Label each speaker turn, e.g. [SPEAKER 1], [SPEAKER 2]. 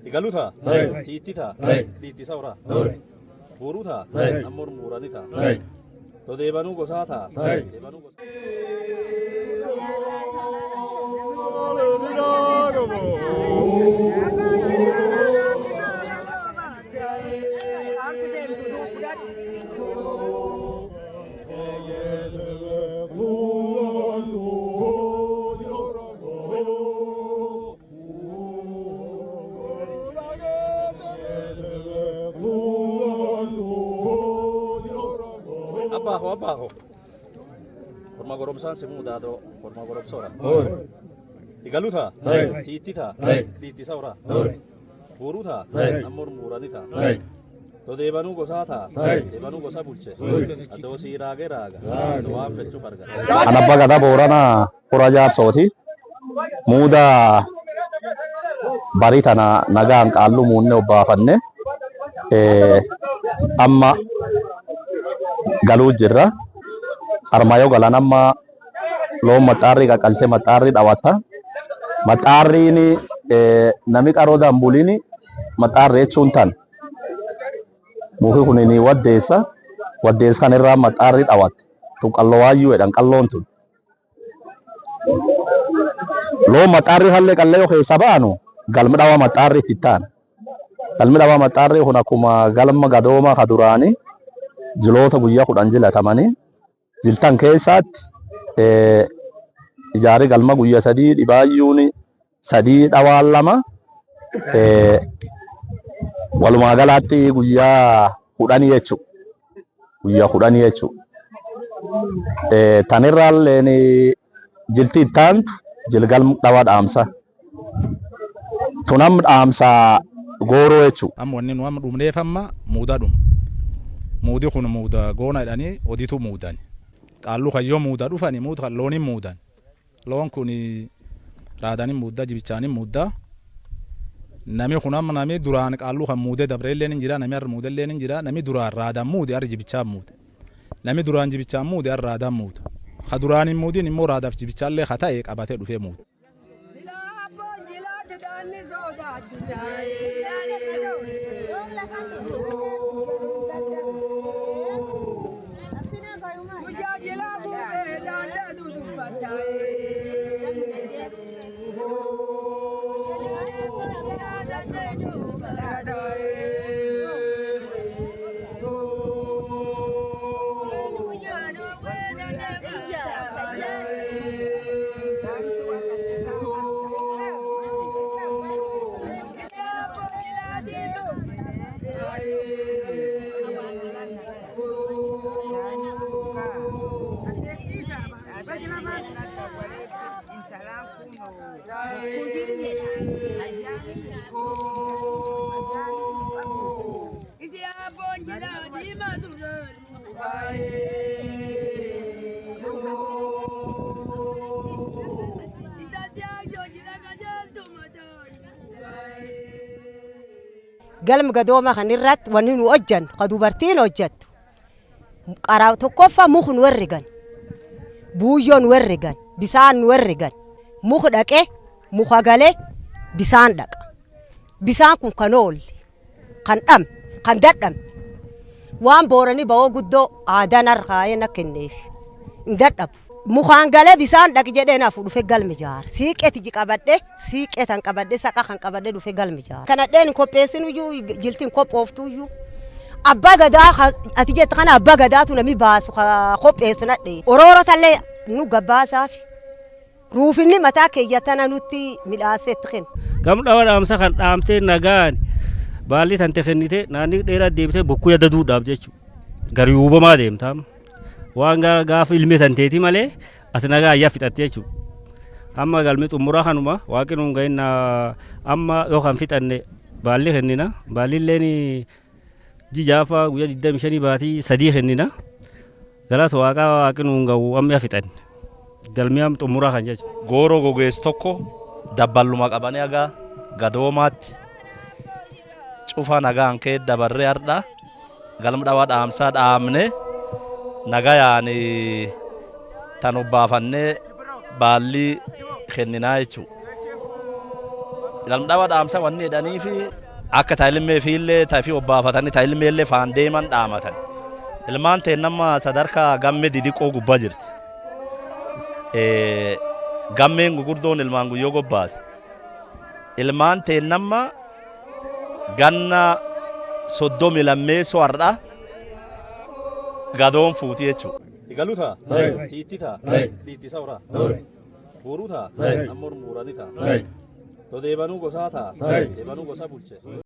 [SPEAKER 1] Igaluta, Titita, Titisawra, Buruta, Amor Muranita, Todebanu Gosata, Debanu Abajo. Forma goromsan se muda do forma goromsora. Igaluta, Titita, Titisawra, Buruta, Amor Muranita, Todebanu Gosata, Debanu Gosabulce, Adosi Raga, Doan Fetu Farga.
[SPEAKER 2] Anabagada Borana, Puraja Soti, Muda Baritana, Nagang Alumuno Bafane, Amma Galujira, Armayo Galanama, Lo Matari, Kalte Matari, Awata, Matari ni Namikaroda Ambulini, Matare Chuntan. Muhi kunini wadesa kanirra Matari Awat, to Kaloayu and Kalontu. Lo Matari Halle Kaleo Sabano, Galmadawa Matari Titan. Galmadawa Matari Hunakuma, Galma Gadoma Hadurani. Julota guyyaa kudhan jila tamanii jiltan keessatti ijaarri galma guyyaa sadii dhibaayyuun sadii dhawaan lama walumaa galaatti guyyaa kudhanii jechuudha. Tanirraalleen jilti ittaantu jilgalma dhawaa dhaamsa. Tunam dhaamsa gooroo jechuudha.
[SPEAKER 3] Amma wanni nu amma dhumneef amma muudaa dhuma. Muudi kun muuda goona jedhanii odiitu muudan. Qaallu kayyoo muuda dhufani muud kan looniin muudan. Loon kun raadanii muuda jibichaanii muuda. Nami kun amma nami duraan qaallu kan muudee dabreelleen hin jira nami har'a muudelleen hin jira nami duraan raadaan muudi har'a jibichaan muude. Nami duraan jibichaan muude har'a raadaan muuda. Ha duraan hin muudin immoo raadaaf jibichaallee haa ta'e qabatee dhufee muuda.
[SPEAKER 4] Galma gadooma kan irratti wanni nu hojjan ka dubartiin hojjattu qaraa tokkoffaa muka nu herregan buuyyoo nu herregan bisaan nu herregan muka dhaqe muka galee bisaan dhaqa bisaan kun kan oolle kan dham kan dadham waan booranii ba'oo guddoo aadaan harkaayee na kenneef hin dadhabu mukaan galee bisaan dhaqi jedhee naaf dhufe galmi jaara siiqeeti qabadhe siiqeetan qabadhe saqa kan qabadhe dhufe galmi jaara kana dheen kopheessin iyyuu jiltiin kophooftu iyyuu abbaa gadaa ati jette kana abbaa gadaatu nami baasu kopheessina dhee oroorotallee nu gabbaasaaf ruufinni mataa keeyyatana nutti midhaaseetti kenna.
[SPEAKER 5] Gam dhawa dhaamsa kan dhaamtee nagaan baalli tante kennite naanni dheeraa deebitee bokkuu yadda duudhaaf jechuudha. Gari uumamaa deemtaam. Waan gaafa ilmi tanteeti malee ati nagaa ayyaa fixatte jechuudha. Amma galmi xumuraa kanuma waaqni nuun gahinna amma yookaan fixanne baalli kennina. Baalli illeen jijaafa guyyaa 25 baatii 3 kennina. Galata waaqaa waaqni nuun gahu amma fixanne. Galmi am xumuraa kan jechuudha.
[SPEAKER 1] Gooroo gogees tokko dabballuma qabanii agaa gadoomaatti cufa nagaan kee dabarree hardhaa galma dhawaa dhaamsaa dhaamne nagayaan tan obbaafannee baalli kenninaa jechuudha. galma dhawaa dhaamsa wanni jedhanii fi akka taayilmee fi illee taayifii obbaafatanii taayilmee illee faan deeman dhaamatan. Ilmaan ta'e nama sadarkaa gammee didiqoo gubbaa jirti. Gammeen gugurdoon ilmaan guyyoo gobbaate. Ilmaan ta'e nama ganna 32 so'arra gadoon fuuti jechuudha. Galuutaa? Tiittitaa? Tiittisa horaa? Boruutaa? Amma muuranitaa? Deebanuu gosaa ta'a? Deebanuu gosa bulche?